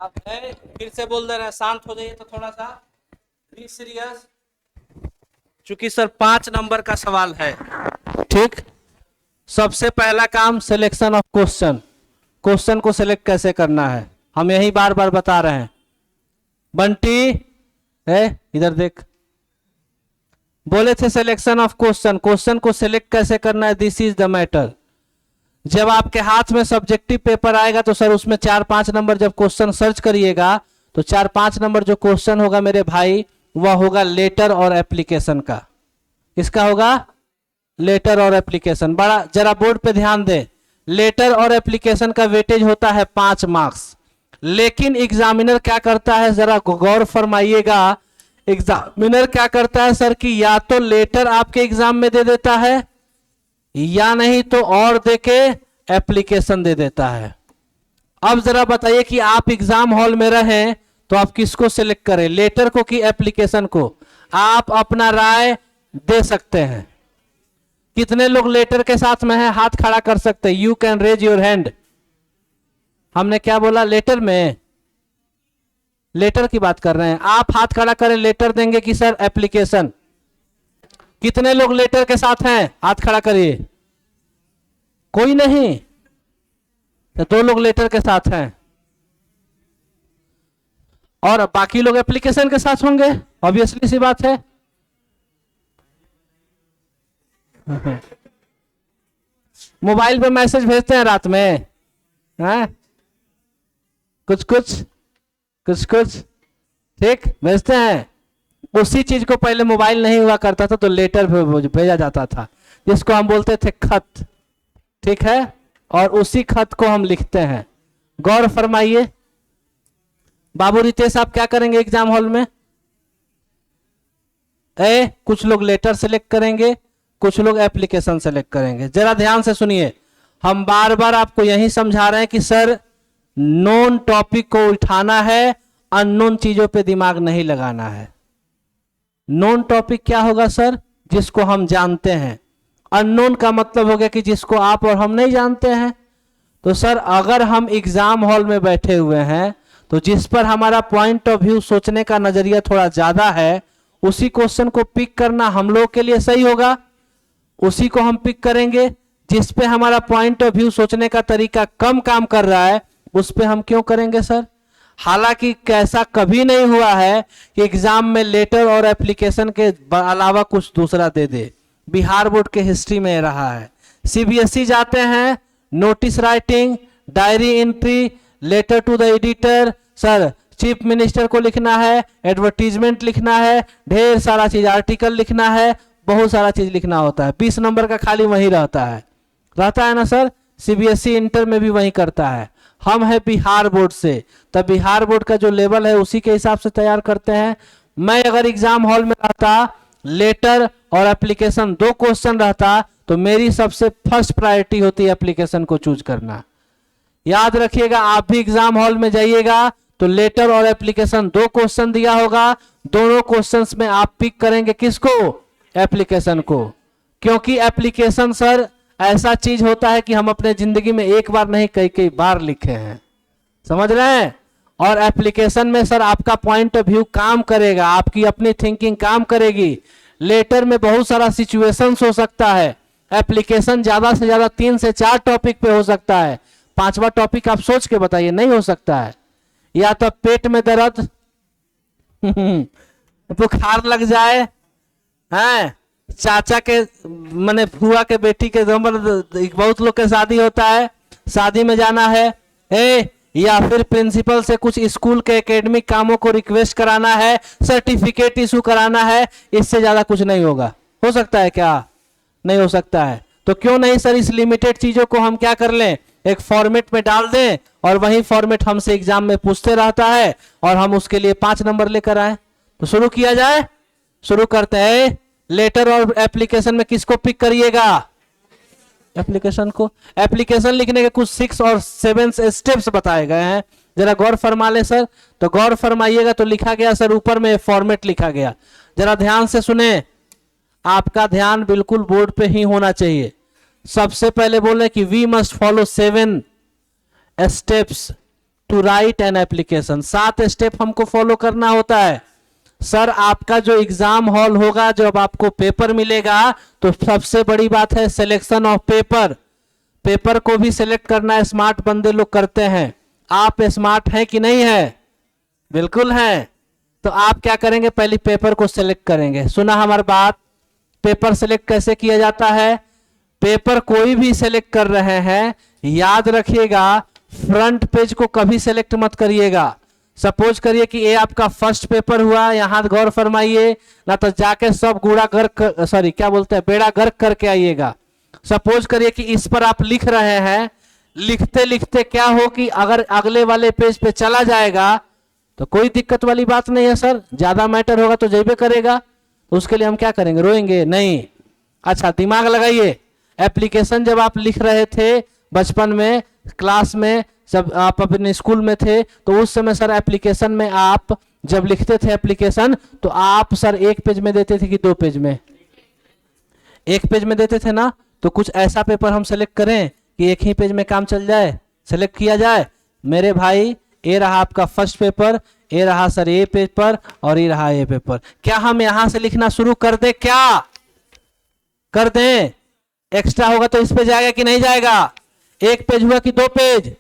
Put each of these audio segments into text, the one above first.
अब है, फिर से बोल दे रहे हैं, शांत हो जाइए तो थोड़ा सा, बी सीरियस, चूंकि सर 5 नंबर का सवाल है। ठीक, सबसे पहला काम सिलेक्शन ऑफ क्वेश्चन, क्वेश्चन को सिलेक्ट कैसे करना है हम यही बार बार बता रहे हैं। बंटी है इधर देख, बोले the selection of question, question को सिलेक्ट कैसे करना है, दिस इज द मैटर। जब आपके हाथ में सब्जेक्टिव पेपर आएगा तो सर उसमें 4-5 नंबर जब क्वेश्चन सर्च करिएगा तो 4-5 नंबर जो क्वेश्चन होगा मेरे भाई वह होगा लेटर और एप्लीकेशन का। किसका होगा? लेटर और एप्लीकेशन। बड़ा जरा बोर्ड पे ध्यान दें, लेटर और एप्लीकेशन का वेटेज होता है 5 मार्क्स, लेकिन एग्जामिनर क्या करता है जरा गौर फरमाइएगा, एग्जामिनर क्या करता है सर कि या तो लेटर आपके एग्जाम में दे देता है या नहीं तो और देके एप्लीकेशन दे देता है। अब जरा बताइए कि आप एग्जाम हॉल में रहें तो आप किसको सिलेक्ट करें, लेटर को कि एप्लीकेशन को? आप अपना राय दे सकते हैं। कितने लोग लेटर के साथ में हैं, हाथ खड़ा कर सकते हैं, you can raise your hand. हमने क्या बोला, लेटर में, लेटर की बात कर रहे हैं। आप हाथ खड़ा करें, लेटर देंगे कि सर एप्लीकेशन? कितने लोग लेटर के साथ हैं, हाथ खड़ा करिए। कोई नहीं, तो 2 लोग लेटर के साथ हैं और बाकी लोग एप्लीकेशन के साथ होंगे, ऑब्वियसली सी बात है। मोबाइल पे मैसेज भेजते हैं रात में, हैं? कुछ कुछ ठीक भेजते हैं। उसी चीज को पहले मोबाइल नहीं हुआ करता था तो लेटर भेजा जाता था, जिसको हम बोलते थे खत। ठीक है, और उसी खत को हम लिखते हैं। गौर फरमाइए। बाबू रितेश आप क्या करेंगे एग्जाम हॉल में? कुछ लोग लेटर सेलेक्ट करेंगे, कुछ लोग एप्लीकेशन सेलेक्ट करेंगे। जरा ध्यान से सुनिए, हम बार बार आपको यही समझा रहे हैं कि सर नोन टॉपिक को उठाना है, अननोन चीजों पे दिमाग नहीं लगाना है। नोन टॉपिक क्या होगा सर? जिसको हम जानते हैं। अननोन का मतलब हो गया कि जिसको आप और हम नहीं जानते हैं। तो सर अगर हम एग्जाम हॉल में बैठे हुए हैं तो जिस पर हमारा पॉइंट ऑफ व्यू, सोचने का नजरिया थोड़ा ज्यादा है, उसी क्वेश्चन को पिक करना हम लोग के लिए सही होगा। उसी को हम पिक करेंगे। जिस पे हमारा पॉइंट ऑफ व्यू, सोचने का तरीका कम काम कर रहा है, उस पे हम क्यों करेंगे सर? हालांकि कैसा कभी नहीं हुआ है कि एग्जाम में लेटर और एप्लीकेशन के अलावा कुछ दूसरा दे दे। बिहार बोर्ड के हिस्ट्री में रहा है। सीबीएसई जाते हैं, notice writing, diary entry, letter to the editor, sir chief minister को लिखना है, एडवर्टीजमेंट लिखना है, ढेर सारा चीज, आर्टिकल लिखना है, बहुत सारा चीज लिखना होता है। 20 नंबर का खाली वही रहता है ना सर? सीबीएसई इंटर में भी वही करता है। हम है बिहार बोर्ड से, तब बिहार बोर्ड का जो लेवल है उसी के हिसाब से तैयार करते हैं। मैं अगर एग्जाम हॉल में रहता, लेटर और एप्लीकेशन 2 क्वेश्चन रहता, तो मेरी सबसे फर्स्ट प्रायोरिटी होती है एप्लीकेशन को चूज करना। याद रखिएगा, आप भी एग्जाम हॉल में जाइएगा तो लेटर और एप्लीकेशन 2 क्वेश्चन दिया होगा, दोनों क्वेश्चंस में आप पिक करेंगे किसको? एप्लीकेशन को। क्योंकि एप्लीकेशन सर ऐसा चीज होता है कि हम अपने जिंदगी में एक बार नहीं कई बार लिखे हैं, समझ रहे हैं? और एप्लीकेशन में सर आपका पॉइंट ऑफ व्यू काम करेगा, आपकी अपनी थिंकिंग काम करेगी। लेटर में बहुत सारा सिचुएशंस हो सकता है, एप्लीकेशन ज्यादा से ज्यादा 3 से 4 टॉपिक पे हो सकता है। 5वां टॉपिक आप सोच के बताइए, नहीं हो सकता है। या तो पेट में दर्द बुखार लग जाए, हैं? चाचा के माने फुआ के बेटी के बहुत लोग के शादी होता है, शादी में जाना है, या फिर प्रिंसिपल से कुछ स्कूल के एकेडमिक कामों को रिक्वेस्ट कराना है, सर्टिफिकेट इशू कराना है, इससे ज्यादा कुछ नहीं होगा। हो सकता है क्या? नहीं हो सकता है। तो क्यों नहीं सर इस लिमिटेड चीजों को हम क्या कर लें, एक फॉर्मेट में डाल दें और वही फॉर्मेट हमसे एग्जाम में पूछते रहता है और हम उसके लिए 5 नंबर लेकर आए। तो शुरू किया जाए, शुरू करते हैं। लेटर और एप्लीकेशन में किसको पिक करिएगा? एप्लीकेशन को। एप्लीकेशन लिखने के कुछ 6 और 7 स्टेप्स बताए गए हैं, जरा गौर फरमा ले सर। तो गौर फरमाइएगा, तो लिखा गया सर ऊपर में फॉर्मेट लिखा गया, जरा ध्यान से सुने। आपका ध्यान बिल्कुल बोर्ड पे ही होना चाहिए। सबसे पहले बोले कि we must follow 7 steps to write an application. 7 step हमको फॉलो करना होता है। सर आपका जो एग्जाम हॉल होगा, जब आपको पेपर मिलेगा तो सबसे बड़ी बात है सिलेक्शन ऑफ पेपर। पेपर को भी सिलेक्ट करना स्मार्ट बंदे लोग करते हैं। आप स्मार्ट हैं कि नहीं है? बिल्कुल हैं। तो आप क्या करेंगे, पहले पेपर को सिलेक्ट करेंगे। सुना हमारी बात? पेपर सिलेक्ट कैसे किया जाता है? पेपर कोई भी सिलेक्ट कर रहे हैं, याद रखिएगा फ्रंट पेज को कभी सिलेक्ट मत करिएगा। सपोज करिए कि ये आपका फर्स्ट पेपर हुआ, यहां गौर फरमाइए ना, तो जाके सब बेड़ा गर्क करके आइएगा। सपोज करिए कि इस पर आप लिख रहे हैं, लिखते लिखते क्या हो कि अगर अगले वाले पेज पे चला जाएगा तो कोई दिक्कत वाली बात नहीं है सर, ज्यादा मैटर होगा तो जैबे करेगा। तो उसके लिए हम क्या करेंगे, रोएंगे नहीं। अच्छा दिमाग लगाइए, एप्लीकेशन जब आप लिख रहे थे बचपन में, क्लास में, जब आप अपने स्कूल में थे, तो उस समय सर एप्लीकेशन में आप जब लिखते थे एप्लीकेशन, तो आप सर 1 पेज में देते थे कि 2 पेज में? 1 पेज में देते थे ना। तो कुछ ऐसा पेपर हम सेलेक्ट करें कि 1 ही पेज में काम चल जाए, सेलेक्ट किया जाए। मेरे भाई ये रहा आपका फर्स्ट पेपर, ये रहा सर ये पेज पर, और ये रहा ये पेपर। क्या हम यहां से लिखना शुरू कर दे? क्या कर दें? एक्स्ट्रा होगा तो इस पे जाएगा कि नहीं जाएगा? 1 पेज हुआ कि 2 पेज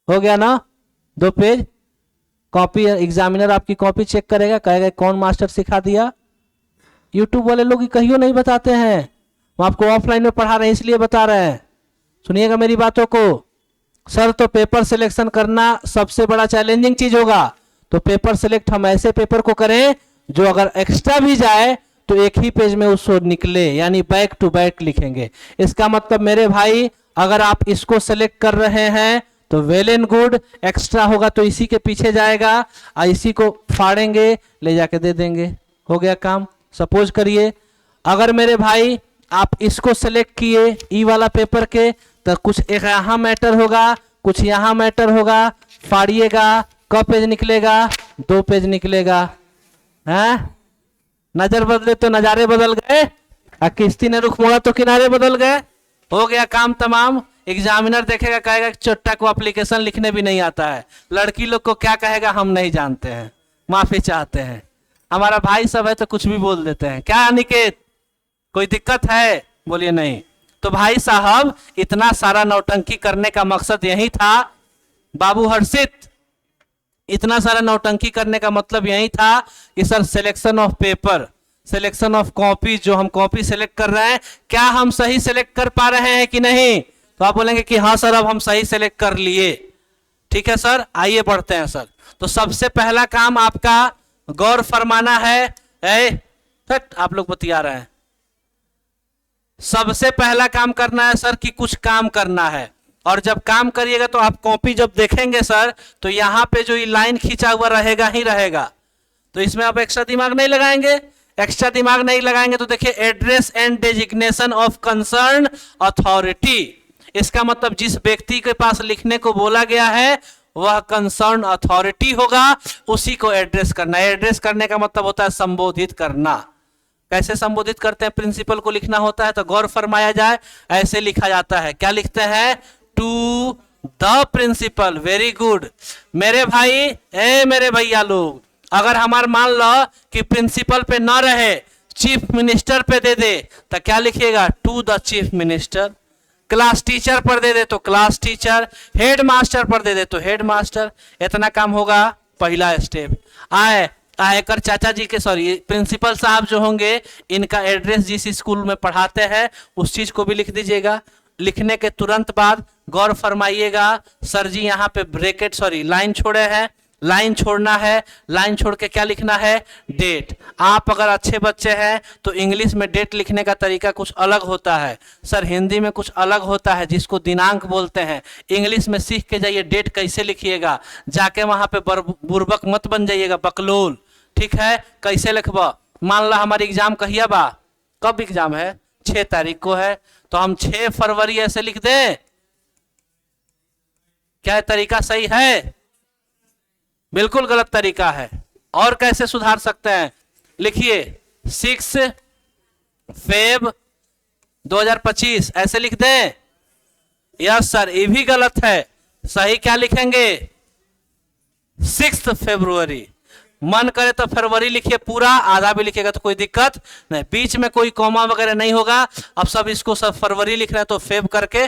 हो गया ना? 2 पेज। कॉपी एग्जामिनर आपकी कॉपी चेक करेगा, कहेगा कौन मास्टर सिखा दिया। यूट्यूब वाले लोग कहियो नहीं बताते हैं, वो आपको ऑफलाइन में पढ़ा रहे हैं इसलिए बता रहे हैं। सुनिएगा मेरी बातों को। सर तो पेपर सिलेक्शन करना सबसे बड़ा चैलेंजिंग चीज होगा। तो पेपर सिलेक्ट हम ऐसे पेपर को करें जो अगर एक्स्ट्रा भी जाए तो 1 ही पेज में उसको निकले, यानी बैक टू बैक लिखेंगे। इसका मतलब मेरे भाई अगर आप इसको सिलेक्ट कर रहे हैं तो वेल एंड गुड, एक्स्ट्रा होगा तो इसी के पीछे जाएगा और इसी को फाड़ेंगे, ले जाके दे देंगे, हो गया काम। सपोज करिए अगर मेरे भाई आप इसको सेलेक्ट किए ई वाला पेपर के, तो कुछ एक यहाँ मैटर होगा, कुछ यहाँ मैटर होगा, फाड़िएगा, क पेज निकलेगा, 2 पेज निकलेगा। हैं? नजर बदले तो नजारे बदल गए, किश्ती ने रुख मोड़ा तो किनारे बदल गए, हो गया काम तमाम। एग्जामिनर देखेगा, कहेगा चोट्टा को एप्लीकेशन लिखने भी नहीं आता है। लड़की लोग को क्या कहेगा हम नहीं जानते हैं, माफी चाहते हैं। हमारा भाई सब है तो कुछ भी बोल देते हैं। क्या अनिकेत, कोई दिक्कत है? बोलिए नहीं। तो भाई साहब इतना सारा नौटंकी करने का मकसद यही था बाबू हर्षित, इतना सारा नौटंकी करने का मतलब यही था कि sir selection of paper, selection of copy, जो हम कॉपी सेलेक्ट कर रहे हैं क्या हम सही सेलेक्ट कर पा रहे हैं कि नहीं? तो आप बोलेंगे कि हाँ सर अब हम सही सेलेक्ट कर लिए। ठीक है सर, आइए बढ़ते हैं सर। तो सबसे पहला काम आपका गौर फरमाना है। आप लोग बतिया रहे हैं। सबसे पहला काम करना है सर कि कुछ काम करना है, और जब काम करिएगा तो आप कॉपी जब देखेंगे सर तो यहां पे जो ये लाइन खींचा हुआ रहेगा ही रहेगा। तो इसमें आप एक्स्ट्रा दिमाग नहीं लगाएंगे। एक्स्ट्रा दिमाग नहीं लगाएंगे तो देखिए address and designation of concern authority, इसका मतलब जिस व्यक्ति के पास लिखने को बोला गया है वह कंसर्न अथॉरिटी होगा, उसी को एड्रेस करना है। एड्रेस करने का मतलब होता है संबोधित करना। कैसे संबोधित करते हैं? प्रिंसिपल को लिखना होता है तो गौर फरमाया जाए, ऐसे लिखा जाता है। क्या लिखते हैं? To the principal. Very good मेरे भाई, मेरे भैया लोग, अगर हमार मान लो कि प्रिंसिपल पे ना रहे, चीफ मिनिस्टर पे दे दे, तो क्या लिखिएगा? To the chief minister. Class teacher पर दे दे तो क्लास टीचर, हेड मास्टर पर दे दे तो हेड मास्टर। इतना काम होगा पहला स्टेप। आयकर चाचा जी के, सॉरी प्रिंसिपल साहब जो होंगे, इनका एड्रेस जिस स्कूल में पढ़ाते हैं उस चीज को भी लिख दीजिएगा। लिखने के तुरंत बाद गौर फरमाइएगा, सर जी यहाँ पे ब्रैकेट, सॉरी लाइन छोड़े हैं, लाइन छोड़ना है। लाइन छोड़ के क्या लिखना है? डेट। आप अगर अच्छे बच्चे हैं तो इंग्लिश में डेट लिखने का तरीका कुछ अलग होता है सर, हिंदी में कुछ अलग होता है जिसको दिनांक बोलते हैं। इंग्लिश में सीख के जाइए डेट कैसे लिखिएगा, जाके वहां पे बुर्बक मत बन जाइएगा, बकलोल। ठीक है, कैसे लिखबा? मान ला हमारी एग्जाम कहिया बा, कब एग्जाम है? 6 तारीख को है, तो हम 6 फरवरी ऐसे लिख दें? क्या तरीका सही है? बिल्कुल गलत तरीका है। और कैसे सुधार सकते हैं? लिखिए 6 फेब 2025 ऐसे लिख दें। यस सर, ये भी गलत है। सही क्या लिखेंगे? 6 फरवरी। मन करे तो फरवरी लिखिए पूरा, आधा भी लिखिएगा तो कोई दिक्कत नहीं, बीच में कोई कॉमा वगैरह नहीं होगा। अब सब इसको सब फरवरी लिख रहे हैं तो फेब करके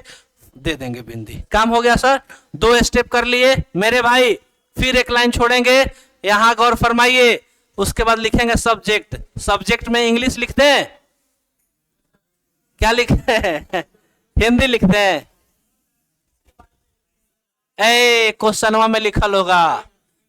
दे देंगे बिंदी। काम हो गया सर, 2 स्टेप कर लिए मेरे भाई। फिर एक लाइन छोड़ेंगे, यहां गौर फरमाइए। उसके बाद लिखेंगे सब्जेक्ट। सब्जेक्ट में इंग्लिश लिखते हैं, क्या लिखते हैं? हिंदी लिखते हैं। क्वेश्चनवा में लिखल होगा,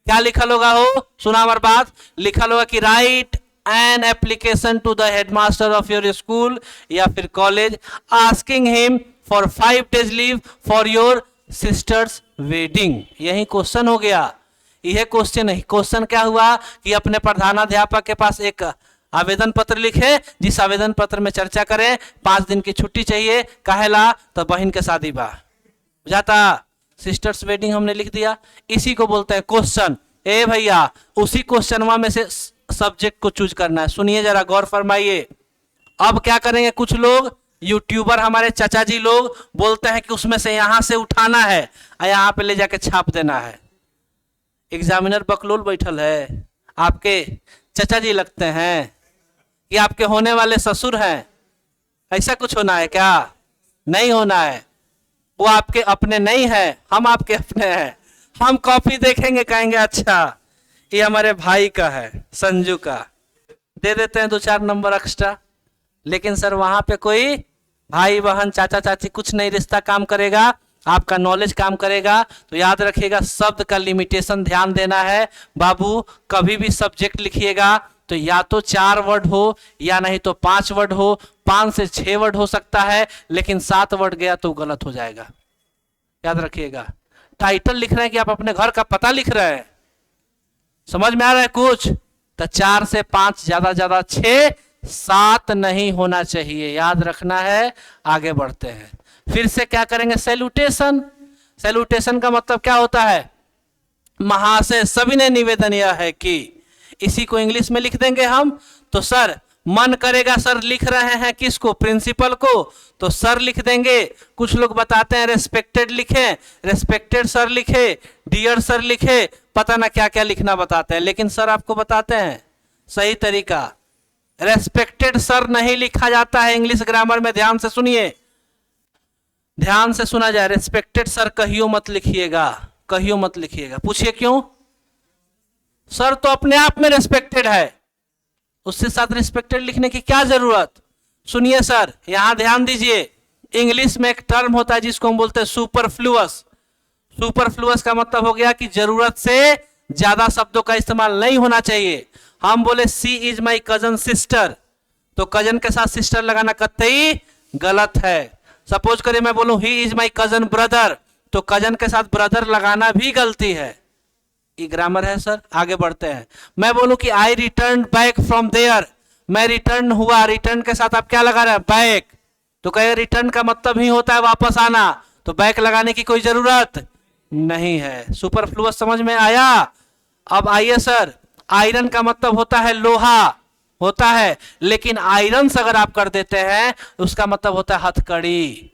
क्या लिखल होगा हो, सुना हमारी बात, लिखल होगा कि write an application to the headmaster of your school या फिर college asking him for 5 days leave for your sister's wedding. यही क्वेश्चन हो गया। यह क्वेश्चन है। क्वेश्चन क्या हुआ कि अपने प्रधानाध्यापक के पास एक आवेदन पत्र लिखे, जिस आवेदन पत्र में चर्चा करें 5 दिन की छुट्टी चाहिए, काहेला तो बहन के शादी बा, बुझाता, सिस्टर्स वेडिंग हमने लिख दिया। इसी को बोलते हैं क्वेश्चन। ए भैया, उसी क्वेश्चनवा में से सब्जेक्ट को चूज करना है। सुनिए जरा, गौर फरमाइए। अब क्या करेंगे, कुछ लोग यूट्यूबर हमारे चाचा जी लोग बोलते हैं कि उसमें से यहां से उठाना है और यहां पे ले जाके छाप देना है। एग्जामिनर बकलोल बैठल है, आपके चाचा जी लगते हैं कि आपके होने वाले ससुर हैं? ऐसा कुछ होना है क्या? नहीं होना है। वो आपके अपने नहीं है, हम आपके अपने हैं। हम कॉपी देखेंगे, कहेंगे अच्छा ये हमारे भाई का है, संजू का, दे देते हैं 2-4 नंबर एक्स्ट्रा। लेकिन सर वहां पे कोई भाई बहन चाचा चाची कुछ नहीं रिश्ता काम करेगा, आपका नॉलेज काम करेगा। तो याद रखिएगा, शब्द का लिमिटेशन ध्यान देना है बाबू। कभी भी सब्जेक्ट लिखिएगा तो या तो 4 वर्ड हो या नहीं तो 5 वर्ड हो, 5 से 6 वर्ड हो सकता है, लेकिन 7 वर्ड गया तो गलत हो जाएगा। याद रखिएगा। टाइटल लिख रहे हैं कि आप अपने घर का पता लिख रहे हैं, समझ में आ रहा है कुछ? तो 4 से 5, ज्यादा 6, 7 नहीं होना चाहिए, याद रखना है। आगे बढ़ते हैं, फिर से क्या करेंगे, सैल्यूटेशन। सैल्यूटेशन का मतलब क्या होता है? महाशय सविनय निवेदन यह है कि, इसी को इंग्लिश में लिख देंगे हम। तो सर मन करेगा सर लिख रहे हैं किसको, प्रिंसिपल को, तो सर लिख देंगे। कुछ लोग बताते हैं रेस्पेक्टेड लिखे, रेस्पेक्टेड सर लिखे, डियर सर लिखे, पता ना क्या क्या लिखना बताते हैं। लेकिन सर आपको बताते हैं सही तरीका, रेस्पेक्टेड सर नहीं लिखा जाता है इंग्लिश ग्रामर में। ध्यान से सुनिए, ध्यान से सुना जाए। रेस्पेक्टेड सर कहियो मत लिखिएगा, कहियो मत लिखिएगा। पूछिए क्यों? सर तो अपने आप में रेस्पेक्टेड है, उससे साथ रेस्पेक्टेड लिखने की क्या जरूरत? सुनिए सर, यहां ध्यान दीजिए। इंग्लिश में एक टर्म होता है जिसको हम बोलते हैं सुपरफ्लुअस। सुपरफ्लुअस का मतलब हो गया कि जरूरत से ज्यादा शब्दों का इस्तेमाल नहीं होना चाहिए। हम बोले सी इज माई कजन सिस्टर, तो कजन के साथ सिस्टर लगाना कतई गलत है। सपोज करिए मैं बोलूं he is my cousin brother, तो कजन के साथ ब्रदर लगाना भी गलती है। ये ग्रामर है सर। आगे बढ़ते हैं। मैं बोलूं कि आई रिटर्न बैक फ्रॉम देयर, मैं रिटर्न हुआ, रिटर्न के साथ आप क्या लगा रहे हैं, बैक, तो कहे रिटर्न का मतलब ही होता है वापस आना, तो बैक लगाने की कोई जरूरत नहीं है। सुपरफ्लुअस समझ में आया? अब आइए सर, आयरन का मतलब होता है लोहा, होता है, लेकिन आयरन अगर आप कर देते हैं उसका मतलब होता है हथकड़ी।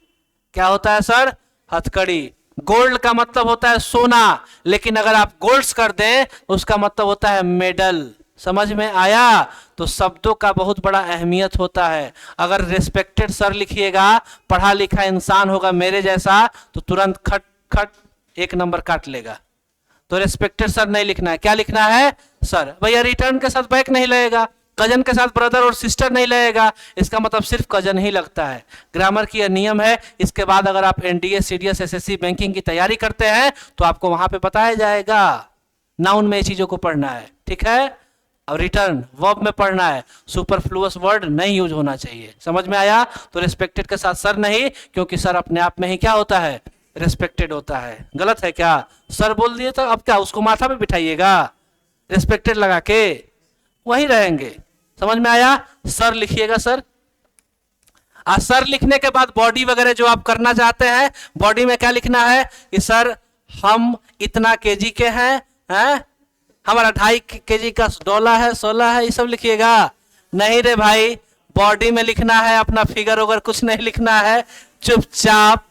क्या होता है सर? हथकड़ी। गोल्ड का मतलब होता है सोना, लेकिन अगर आप गोल्ड्स कर दें उसका मतलब होता है मेडल। समझ में आया? तो शब्दों का बहुत बड़ा अहमियत होता है। अगर रेस्पेक्टेड सर लिखिएगा, पढ़ा लिखा इंसान होगा मेरे जैसा, तो तुरंत खट खट 1 नंबर काट लेगा। तो रेस्पेक्टेड सर नहीं लिखना है, क्या लिखना है सर। भैया रिटर्न के साथ बैक नहीं लगेगा, कजन के साथ ब्रदर और सिस्टर नहीं लगेगा, इसका मतलब सिर्फ कजन ही लगता है। ग्रामर की यह नियम है। इसके बाद अगर आप एनडीए, सीडीएस, एसएससी, बैंकिंग की तैयारी करते हैं तो आपको वहां पे बताया जाएगा। नाउन में ये चीजों को पढ़ना है, ठीक है। और रिटर्न वर्ब में पढ़ना है। सुपरफ्लुअस वर्ड नहीं यूज होना चाहिए। समझ में आया? तो रेस्पेक्टेड के साथ सर नहीं, क्योंकि सर अपने आप में ही क्या होता है, रेस्पेक्टेड होता है। गलत है क्या? सर बोल दिए तो अब क्या उसको माथा पे बिठाइएगा रेस्पेक्टेड लगा के? वही रहेंगे। समझ में आया? सर लिखिएगा सर। सर लिखने के बाद बॉडी वगैरह जो आप करना चाहते हैं, बॉडी में क्या लिखना है कि सर हम इतना केजी के हैं, हमारा 2.5 केजी का डोला है, 16 है, ये सब लिखिएगा। नहीं रे भाई, बॉडी में लिखना है, अपना फिगर वगैरह कुछ नहीं लिखना है। चुपचाप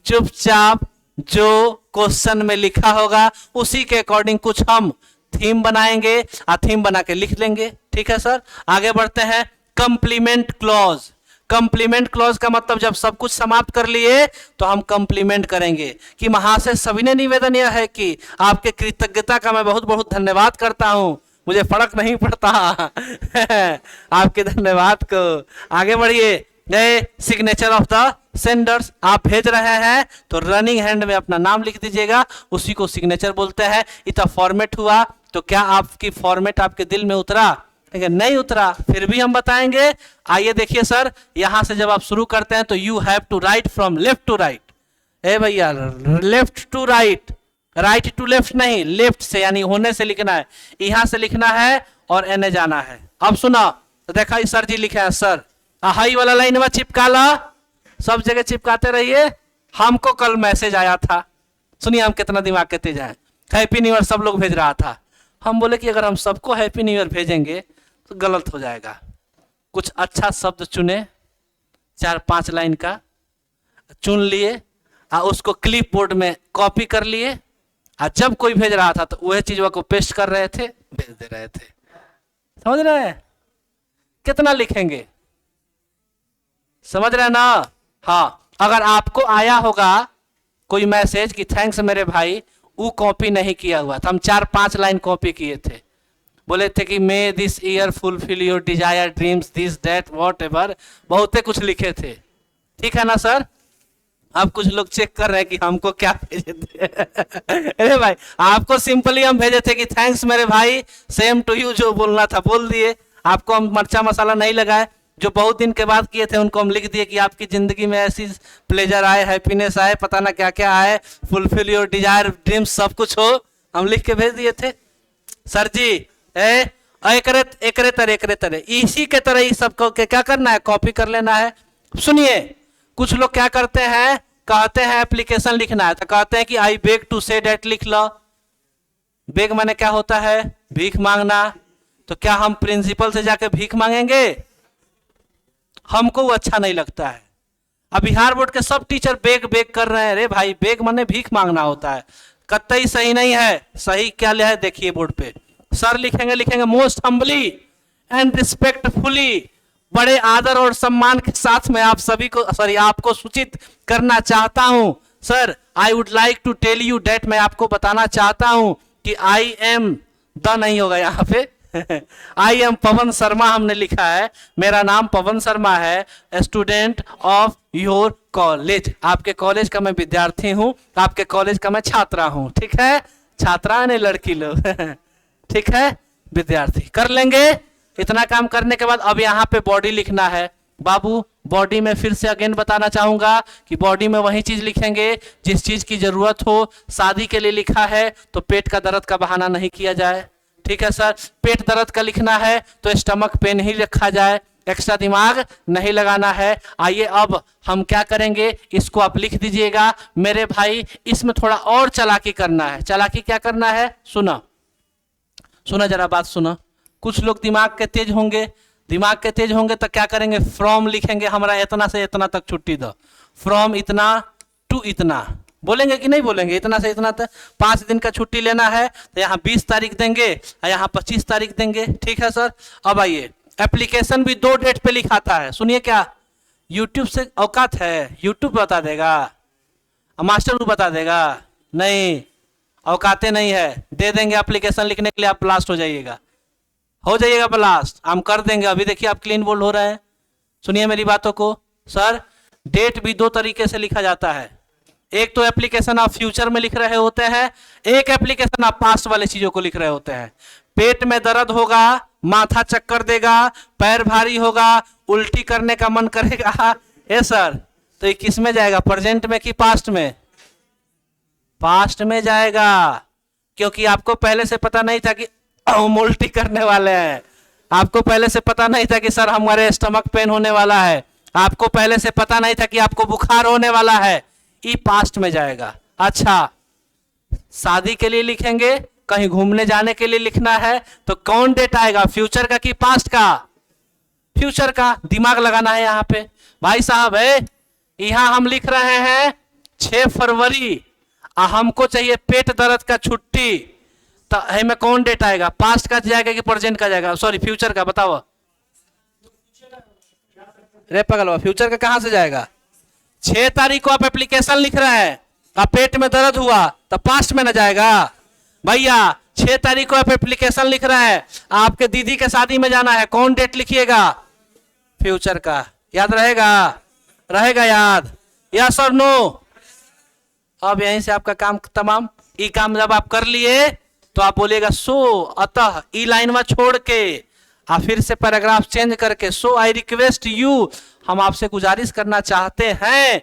चुपचाप जो क्वेश्चन में लिखा होगा, उसी के अकॉर्डिंग कुछ हम थीम बनाएंगे और थीम बना के लिख लेंगे। ठीक है सर, आगे बढ़ते हैं। Complement clause. कंप्लीमेंट क्लॉज का मतलब जब सब कुछ समाप्त कर लिए तो हम कंप्लीमेंट करेंगे कि महाशय सविनय निवेदन यह है कि आपके कृतज्ञता का मैं बहुत बहुत धन्यवाद करता हूं, मुझे फर्क नहीं पड़ता आपके धन्यवाद को। आगे बढ़िए। सिग्नेचर ऑफ द सेंडर्स, आप भेज रहे हैं तो रनिंग हैंड में अपना नाम लिख दीजिएगा, उसी को सिग्नेचर बोलते हैं। इतना फॉर्मेट हुआ तो क्या आपकी फॉर्मेट आपके दिल में उतरा? नहीं उतरा, फिर भी हम बताएंगे। आइए देखिए सर, यहां से जब आप शुरू करते हैं तो you have to write from left to right. ए भैया, left to right, right to left नहीं, लेफ्ट से यानी होने से लिखना है, यहां से लिखना है और एने जाना है। अब सुना तो देखा सर जी लिखे हैं, सर हाई वाला लाइन में चिपका ला, सब जगह चिपकाते रहिए। हमको कल मैसेज आया था, सुनिए हम कितना दिमाग के तेज हैं। हैप्पी न्यू ईयर सब लोग भेज रहा था, हम बोले कि अगर हम सबको हैप्पी न्यू ईयर भेजेंगे तो गलत हो जाएगा। कुछ अच्छा शब्द चुने, 4-5 लाइन का चुन लिए और उसको क्लिप बोर्ड में कॉपी कर लिए, और जब कोई भेज रहा था तो वह चीज को पेस्ट कर रहे थे, भेज दे रहे थे। समझ रहे हैं? कितना लिखेंगे, समझ रहे हैं ना? हाँ, अगर आपको आया होगा कोई मैसेज कि थैंक्स मेरे भाई, वो कॉपी नहीं किया हुआ था, हम 4-5 लाइन कॉपी किए थे, बोले थे कि may this year fulfil your desire dreams this that whatever, बहुते कुछ लिखे थे। ठीक है ना सर? अब कुछ लोग चेक कर रहे हैं कि हमको क्या भेजे थे अरे भाई, आपको सिंपली हम भेजे थे कि थैंक्स मेरे भाई, सेम टू यू, जो बोलना था बोल दिए। आपको हम मर्चा मसाला नहीं लगाए, जो बहुत दिन के बाद किए थे उनको हम लिख दिए कि आपकी जिंदगी में ऐसी प्लेजर आए, हैप्पीनेस आए, पता ना क्या क्या आए, फुलफिल योर डिजायर ड्रीम्स, सब कुछ हो, हम लिख के भेज दिए थे। सर जी एकरे तरह इसी के तरह ही सबको क्या करना है, कॉपी कर लेना है। सुनिए, कुछ लोग क्या करते हैं, कहते हैं एप्लीकेशन लिखना है तो कहते हैं कि आई बेग टू से डेट लिख लो। बेग माने क्या होता है? भीख मांगना। तो क्या हम प्रिंसिपल से जाके भीख मांगेंगे? हमको वो अच्छा नहीं लगता है। अब बिहार बोर्ड के सब टीचर बेग बेग कर रहे हैं। अरे भाई, बेग माने भीख मांगना होता है, कतई सही नहीं है। सही क्या है देखिए बोर्ड पे, सर लिखेंगे मोस्ट हम्बली एंड रिस्पेक्टफुली, बड़े आदर और सम्मान के साथ में आप सभी को, सॉरी आपको सूचित करना चाहता हूं। Sir I would like to tell you that, मैं आपको बताना चाहता हूं कि आई एम द नहीं होगा यहाँ पे आई एम पवन शर्मा हमने लिखा है, मेरा नाम पवन शर्मा है, स्टूडेंट ऑफ योर कॉलेज, आपके कॉलेज का मैं विद्यार्थी हूं, आपके कॉलेज का मैं छात्रा हूं। ठीक है, छात्रा ने लड़की लोग ठीक है, विद्यार्थी कर लेंगे। इतना काम करने के बाद अब यहाँ पे बॉडी लिखना है। बाबू बॉडी में फिर से अगेन बताना चाहूंगा कि बॉडी में वही चीज लिखेंगे जिस चीज की जरूरत हो। शादी के लिए लिखा है तो पेट का दर्द का बहाना नहीं किया जाए। ठीक है सर, पेट दर्द का लिखना है तो स्टमक पेन ही रखा जाए, एक्स्ट्रा दिमाग नहीं लगाना है। आइए अब हम क्या करेंगे, इसको आप लिख दीजिएगा। मेरे भाई इसमें थोड़ा और चालाकी करना है। चालाकी क्या करना है, सुना सुना जरा बात सुना। कुछ लोग दिमाग के तेज होंगे, दिमाग के तेज होंगे तो क्या करेंगे, फ्रॉम लिखेंगे, हमारा इतना से इतना तक छुट्टी दो, फ्रॉम इतना टू इतना, बोलेंगे कि नहीं बोलेंगे, इतना से इतना तक 5 दिन का छुट्टी लेना है तो यहाँ 20 तारीख देंगे और यहाँ 25 तारीख देंगे। ठीक है सर, अब आइए, एप्लीकेशन भी 2 डेट पे लिखाता है। सुनिए, क्या यूट्यूब से औकात है? यूट्यूब बता देगा, मास्टर बता देगा? नहीं, औकाते नहीं है। दे देंगे एप्लीकेशन लिखने के लिए, आप ब्लास्ट हो जाइएगा, हो जाइएगा ब्लास्ट, हम कर देंगे। अभी देखिए आप क्लीन बोल्ड हो रहे हैं। सुनिए मेरी बातों को। सर डेट भी 2 तरीके से लिखा जाता है। एक तो एप्लीकेशन आप फ्यूचर में लिख रहे होते हैं, एक एप्लीकेशन आप पास्ट वाले चीजों को लिख रहे होते हैं। पेट में दर्द होगा, माथा चक्कर देगा, पैर भारी होगा, उल्टी करने का मन करेगा, ए सर तो ये किस में जाएगा, प्रेजेंट में कि पास्ट में? पास्ट में जाएगा, क्योंकि आपको पहले से पता नहीं था कि हम उल्टी करने वाले हैं, आपको पहले से पता नहीं था कि सर हमारे स्टमक पेन होने वाला है, आपको पहले से पता नहीं था कि आपको बुखार होने वाला है, ये पास्ट में जाएगा। अच्छा, शादी के लिए लिखेंगे, कहीं घूमने जाने के लिए लिखना है तो कौन डेट आएगा, फ्यूचर का कि पास्ट का? फ्यूचर का। दिमाग लगाना है यहाँ पे भाई साहब। है यहाँ हम लिख रहे हैं 6 फरवरी हमको चाहिए पेट दर्द का छुट्टी, तो है में कौन डेट आएगा, पास्ट का जाएगा कि प्रेजेंट का जाएगा, सॉरी फ्यूचर का, बताओ रे पगलवा, फ्यूचर का कहां से जाएगा। 6 तारीख को आप एप्लीकेशन लिख रहे हैं, आप पेट में दर्द हुआ तो पास्ट में ना जाएगा भैया। 6 तारीख को आप एप्लीकेशन लिख रहे हैं, आपके दीदी के शादी में जाना है, कौन डेट लिखिएगा, फ्यूचर का। याद रहेगा, रहेगा याद, यस और नो। अब यहीं से आपका काम तमाम। ई काम जब आप कर लिए तो आप बोलिएगा सो, अतः ई लाइन में छोड़ के आप फिर से पैराग्राफ चेंज करके सो आई रिक्वेस्ट यू, हम आपसे गुजारिश करना चाहते हैं,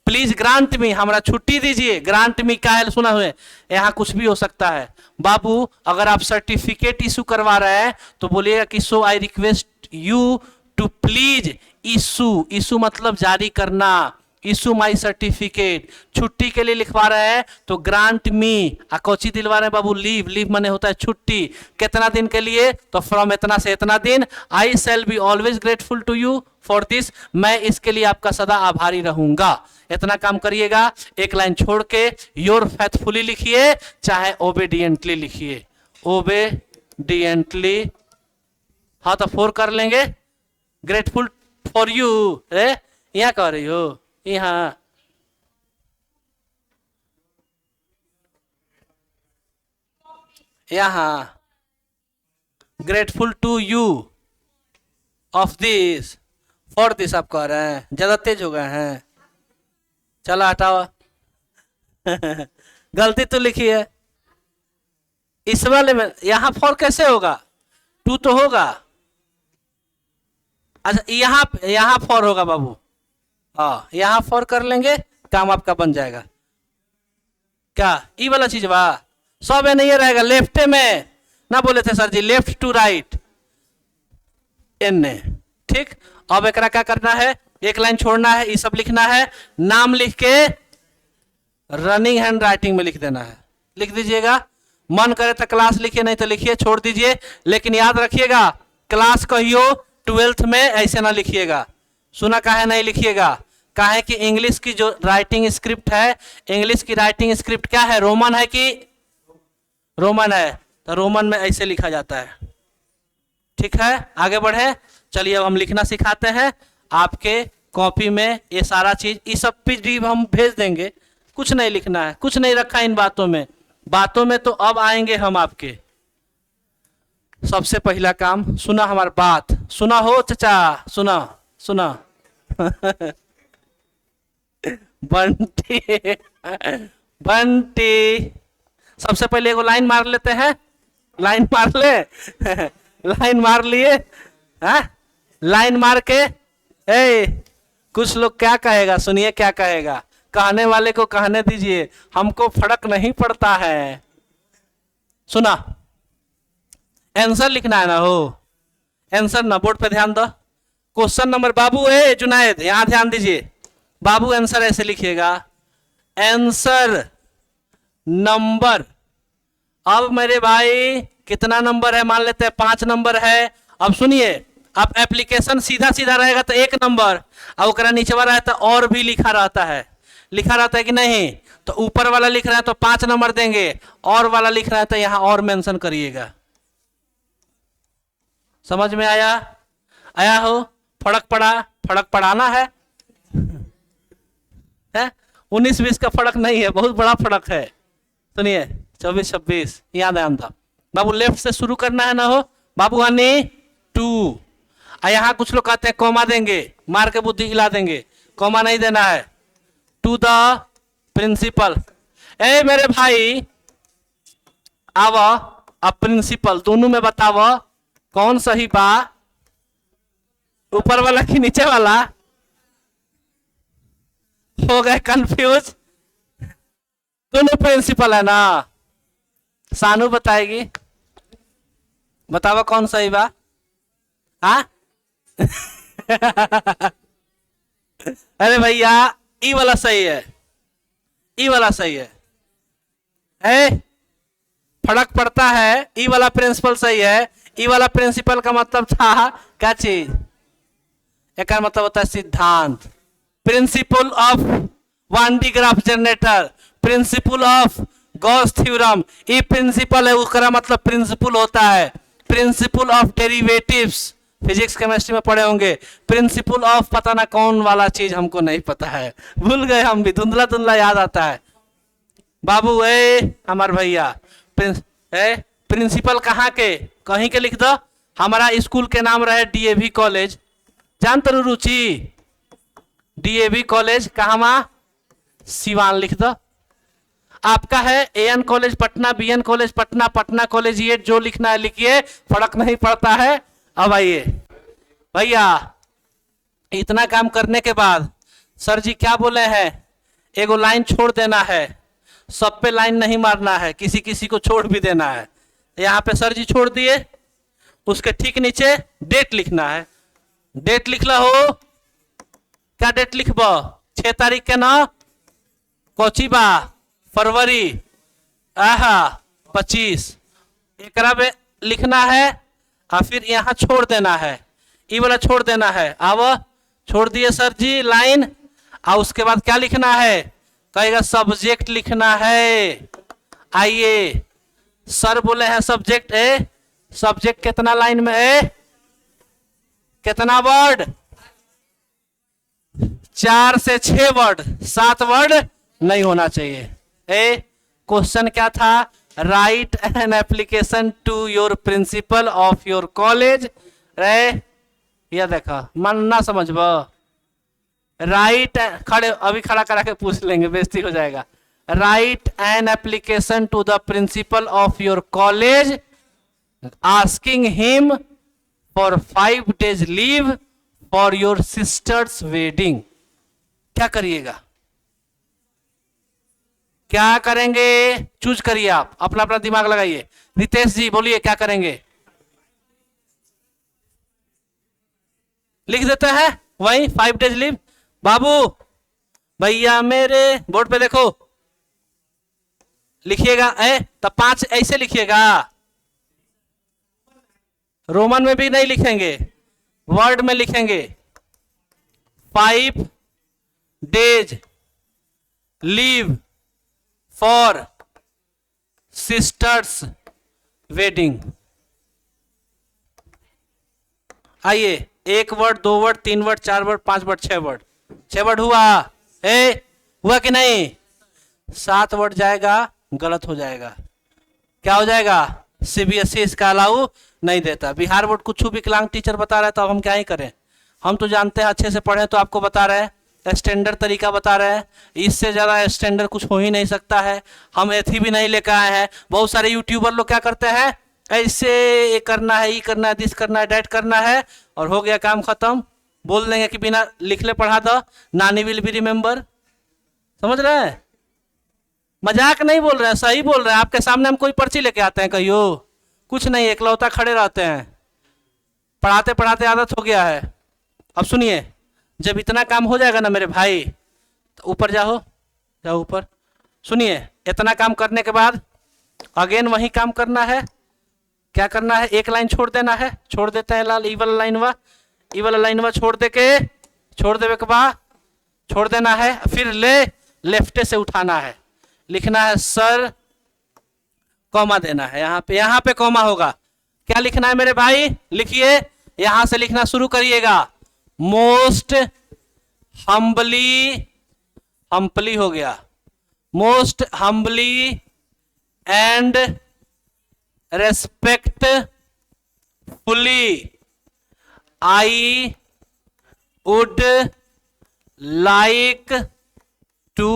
प्लीज ग्रांट मी, हमारा छुट्टी दीजिए। ग्रांट मी का है सुना हुए, यहाँ कुछ भी हो सकता है बाबू। अगर आप सर्टिफिकेट इशू करवा रहे हैं तो बोलिएगा कि so I request you to please issue, issue मतलब जारी करना, इशू माई सर्टिफिकेट। छुट्टी के लिए लिखवा रहे हैं तो ग्रांट मी, कोची दिलवा रहे हैं बाबू, लीव, लीव माने होता है छुट्टी। कितना दिन के लिए, तो फ्रॉम इतना से इतना दिन। I shall be always grateful to you for this, मैं इसके लिए आपका सदा आभारी रहूंगा। इतना काम करिएगा। एक लाइन छोड़ के योर फेथफुली लिखिए, चाहे ओबेडिएंटली लिखिए, ओबेडिएंटली। हाँ तो 4 कर लेंगे, ग्रेटफुल फॉर यू, यहाँ कह रही हो, यहाँ यहाँ grateful to you of this, for this आप कह रहे हैं, ज्यादा तेज हो गए हैं, चलो हटाओ गलती तो लिखी है इस वाले में, यहां फॉर कैसे होगा, टू तो होगा। अच्छा यहां फॉर होगा बाबू, हाँ यहां फॉर कर लेंगे, काम आपका बन जाएगा। क्या ई वाला चीज बा, सब है नहीं रहेगा, लेफ्ट में ना बोले थे sir ji, left to write an, ठीक। अब एक क्या करना है, एक लाइन छोड़ना है, ये सब लिखना है, नाम लिख के रनिंग हैंड राइटिंग में लिख देना है, लिख दीजिएगा। मन करे तो क्लास लिखिए, नहीं तो लिखिए, छोड़ दीजिए, लेकिन याद रखिएगा क्लास कहियो 12th में ऐसे ना लिखिएगा। सुना काहे नहीं लिखिएगा, काहे कि इंग्लिश की जो राइटिंग स्क्रिप्ट है, इंग्लिश की राइटिंग स्क्रिप्ट क्या है, रोमन है कि रोमन है, तो रोमन में ऐसे लिखा जाता है, ठीक है। आगे बढ़े, चलिए अब हम लिखना सिखाते हैं। आपके कॉपी में ये सारा चीज, ये सब पीडीएफ हम भेज देंगे, कुछ नहीं लिखना है, कुछ नहीं रखा इन बातों में, बातों में तो अब आएंगे हम आपके। सबसे पहला काम, सुना हमारी बात, सुना हो चचा, सुना सुना बंटी बंटी, सबसे पहले एगो लाइन मार लेते हैं, लाइन मार ले लाइन मार लिए, लाइन मार के कुछ लोग क्या कहेगा, सुनिए क्या कहेगा, कहने वाले को कहने दीजिए, हमको फर्क नहीं पड़ता है। सुना, आंसर लिखना है ना, हो आंसर ना, बोर्ड पे ध्यान दो। क्वेश्चन नंबर, बाबू जुनायद यहां ध्यान दीजिए, बाबू आंसर ऐसे लिखिएगा, आंसर नंबर। अब मेरे भाई कितना नंबर है, मान लेते हैं 5 नंबर है। अब सुनिए, अब एप्लीकेशन सीधा सीधा रहेगा तो 1 नंबर, और ओकरा नीचे रहता और भी लिखा रहता है, लिखा रहता है कि नहीं, तो ऊपर वाला लिख रहा है तो 5 नंबर देंगे, और वाला लिख रहा है तो यहां और मेंशन करिएगा। समझ में आया, आया हो, फर्क पड़ा, फर्क पड़ाना है 19-20 का फर्क नहीं है, बहुत बड़ा फर्क है। सुनिए 24-26, याद है था बाबू, लेफ्ट से शुरू करना है ना, हो बाबू हनी 2, यहाँ कुछ लोग कहते हैं कॉमा देंगे, मार के बुद्धि हिला देंगे, कॉमा नहीं देना है। टू द प्रिंसिपल, मेरे भाई आव, अब प्रिंसिपल दोनों में बताव कौन सही बा, ऊपर वाला कि नीचे वाला, हो गए कंफ्यूज, दोनों प्रिंसिपल है ना। सानू बताएगी, बतावा कौन सही बा, हाँ अरे भैया ई वाला सही है, ई वाला सही है, फर्क पड़ता है, ई वाला प्रिंसिपल सही है। ई वाला प्रिंसिपल का मतलब था क्या चीज, एक मतलब होता है सिद्धांत, principle of one D graph generator, principle of Gauss theorem, ये प्रिंसिपल है, उसका मतलब प्रिंसिपल होता है, principle of derivatives, physics chemistry में पढ़े होंगे, प्रिंसिपल ऑफ पता ना कौन वाला चीज हमको नहीं पता है, भूल गए हम भी, धुंधला धुंधला याद आता है। बाबू हमार भैया प्रिंसिपल कहाँ के, कहीं के लिख दो, हमारा स्कूल के नाम रहे डीएवी कॉलेज, जानते रुचि, डीएवी कॉलेज कहाँ, सिवान लिख दो। आपका है AN college Patna, BN college Patna, Patna college, ये जो लिखना है लिखिए, फर्क नहीं पड़ता है। अब आइए भैया, इतना काम करने के बाद सर जी क्या बोले हैं, एगो लाइन छोड़ देना है, सब पे लाइन नहीं मारना है, किसी किसी को छोड़ भी देना है। यहाँ पे सर जी छोड़ दिए, उसके ठीक नीचे डेट लिखना है, डेट लिखला हो, क्या डेट लिखब, 6 तारीख के ना कोची बा, फरवरी 25, एकरा में लिखना है, और फिर यहाँ छोड़ देना है, ये वाला छोड़ देना है। अब छोड़ दिए सर जी लाइन, और उसके बाद क्या लिखना है, कहेगा सब्जेक्ट लिखना है। आइए सर बोले हैं सब्जेक्ट है, सब्जेक्ट कितना लाइन में है, कितना वर्ड, 4 से 6 वर्ड, 7 वर्ड नहीं होना चाहिए। क्वेश्चन क्या था, write an application to your principal of your college, यह देखा मन ना समझब, राइट खड़े, अभी खड़ा करा के पूछ लेंगे, बेइज्जती हो जाएगा। Write an application to the principal of your college asking him for 5 days leave for your sister's wedding. क्या करिएगा, क्या करेंगे, चूज करिए, आप अपना अपना दिमाग लगाइए। रितेश जी बोलिए क्या करेंगे, लिख देते हैं वही 5 days लीव। बाबू भैया मेरे बोर्ड पे देखो, लिखिएगा, तो 5 ऐसे लिखिएगा, रोमन में भी नहीं लिखेंगे, वर्ड में लिखेंगे, 5 days leave for sisters wedding. आइए 1 word, 2 word, 3 word, 4 word, 5 word, 6 word, 6 word हुआ, हुआ कि नहीं, 7 वर्ड जाएगा, गलत हो जाएगा, क्या हो जाएगा, सीबीएसई इसका अलाउ नहीं देता। बिहार बोर्ड कुछ विकलांग टीचर बता रहे हैं, तो अब हम क्या ही करें, हम तो जानते हैं, अच्छे से पढ़े तो आपको बता रहे हैं, स्टैंडर्ड तरीका बता रहे हैं, इससे ज़्यादा स्टैंडर्ड कुछ हो ही नहीं सकता है। हम एथी भी नहीं लेकर आए हैं। बहुत सारे यूट्यूबर लोग क्या करते हैं, ऐसे ये करना है, ये करना है, दिस करना है, डैट करना है, और हो गया काम खत्म, बोल देंगे कि बिना लिखले पढ़ा दो, नानी विल बी रिमेंबर। समझ रहे हैं, मजाक नहीं बोल रहे हैं, सही बोल रहे हैं। आपके सामने हम कोई पर्ची लेके आते हैं कहियो, कुछ नहीं, एकलौता खड़े रहते हैं, पढ़ाते पढ़ाते आदत हो गया है। अब सुनिए, जब इतना काम हो जाएगा ना मेरे भाई, तो ऊपर जाओ, जाओ ऊपर। सुनिए, इतना काम करने के बाद अगेन वही काम करना है। क्या करना है, एक लाइन छोड़ देना है, छोड़ देते हैं लाल, ई वाला लाइन वा छोड़ देवे के बाद छोड़ देना है, फिर लेफ्ट से उठाना है, लिखना है सर, कॉमा देना है, यहाँ पे कॉमा होगा। क्या लिखना है मेरे भाई, लिखिए, यहां से लिखना शुरू करिएगा। मोस्ट हम्बली हो गया, most humbly and respectfully I would like to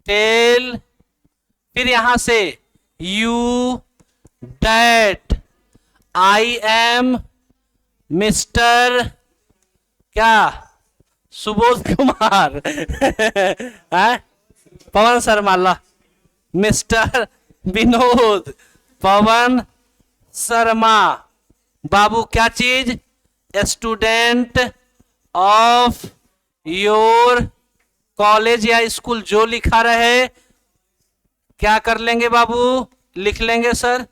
tell, फिर यहां से you that I am mister क्या, सुबोध कुमार पवन शर्मा, ला मिस्टर विनोद पवन शर्मा। बाबू क्या चीज, स्टूडेंट ऑफ योर कॉलेज या स्कूल, जो लिखा रहे क्या कर लेंगे बाबू, लिख लेंगे सर।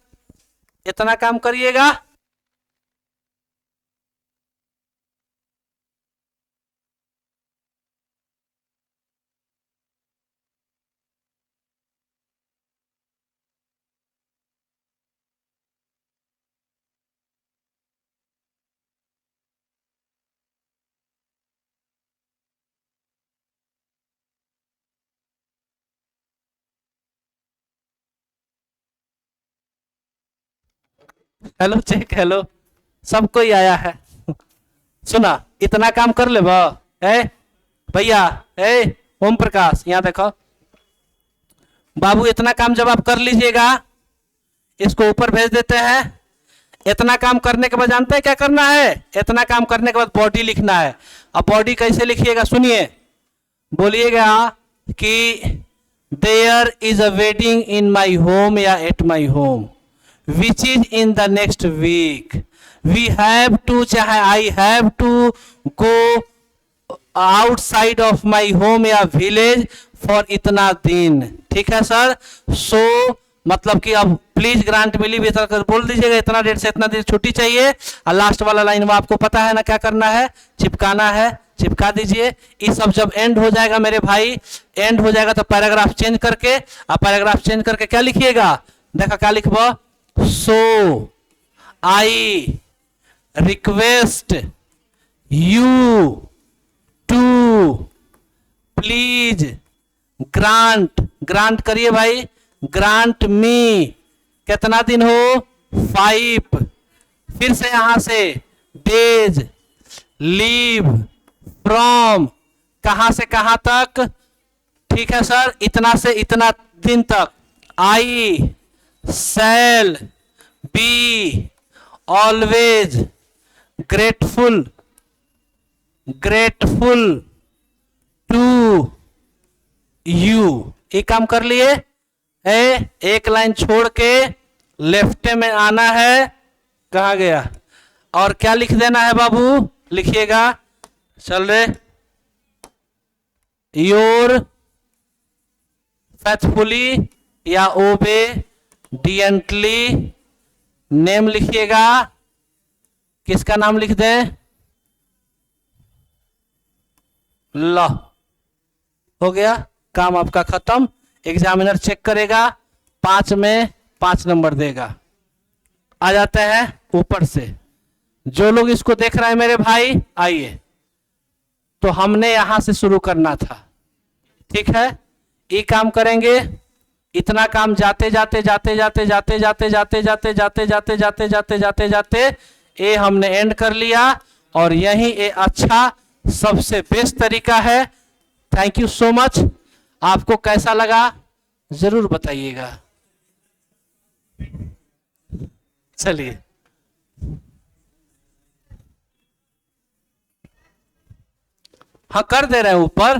इतना काम करिएगा। हेलो चेक, हेलो, सबको ही आया है। सुना, इतना काम कर ले ए भैया, ए ओम प्रकाश, यहाँ देखो बाबू, इतना काम जब आप कर लीजिएगा, इसको ऊपर भेज देते हैं। इतना काम करने के बाद जानते हैं क्या करना है? इतना काम करने के बाद बॉडी लिखना है। अब बॉडी कैसे लिखिएगा सुनिए, बोलिएगा कि there is a wedding in my home या at my home which is in the next week, we have to, चाहे I have to go outside of my home या विलेज फॉर इतना दिन। ठीक है सर। सो मतलब कि अब प्लीज ग्रांट मिली भी कर बोल दीजिएगा, इतना डेट से इतना दिन छुट्टी चाहिए। और लास्ट वाला लाइन में आपको पता है ना क्या करना है, चिपकाना है, चिपका दीजिए। ये सब जब एंड हो जाएगा मेरे भाई, एंड हो जाएगा तो पैराग्राफ चेंज करके, और पैराग्राफ चेंज करके क्या लिखिएगा, देखा क्या लिखबो, so I request you to please grant, grant करिए भाई, ग्रांट मी, कितना दिन हो, 5। फिर से यहां से डेज, लीव फ्रॉम, कहां से कहां तक, ठीक है सर, इतना से इतना दिन तक। I shall be always grateful, grateful to you. एक काम कर लिए, एक लाइन छोड़ के लेफ्ट में आना है, कहा गया, और क्या लिख देना है बाबू, लिखिएगा, चल रहे, योर फेथफुली या ओबेडिएंटली, नेम लिखिएगा, किसका नाम लिख दें, ला, हो गया काम आपका खत्म। एग्जामिनर चेक करेगा, 5 में 5 नंबर देगा। आ जाते हैं ऊपर से, जो लोग इसको देख रहे हैं मेरे भाई आइए, तो हमने यहां से शुरू करना था, ठीक है। ये काम करेंगे, इतना काम जाते जाते जाते जाते जाते जाते जाते जाते जाते जाते जाते जाते जाते जाते ये हमने एंड कर लिया, और यही ये अच्छा सबसे बेस्ट तरीका है। Thank you so much. आपको कैसा लगा जरूर बताइएगा। चलिए, हाँ कर दे रहे हैं ऊपर।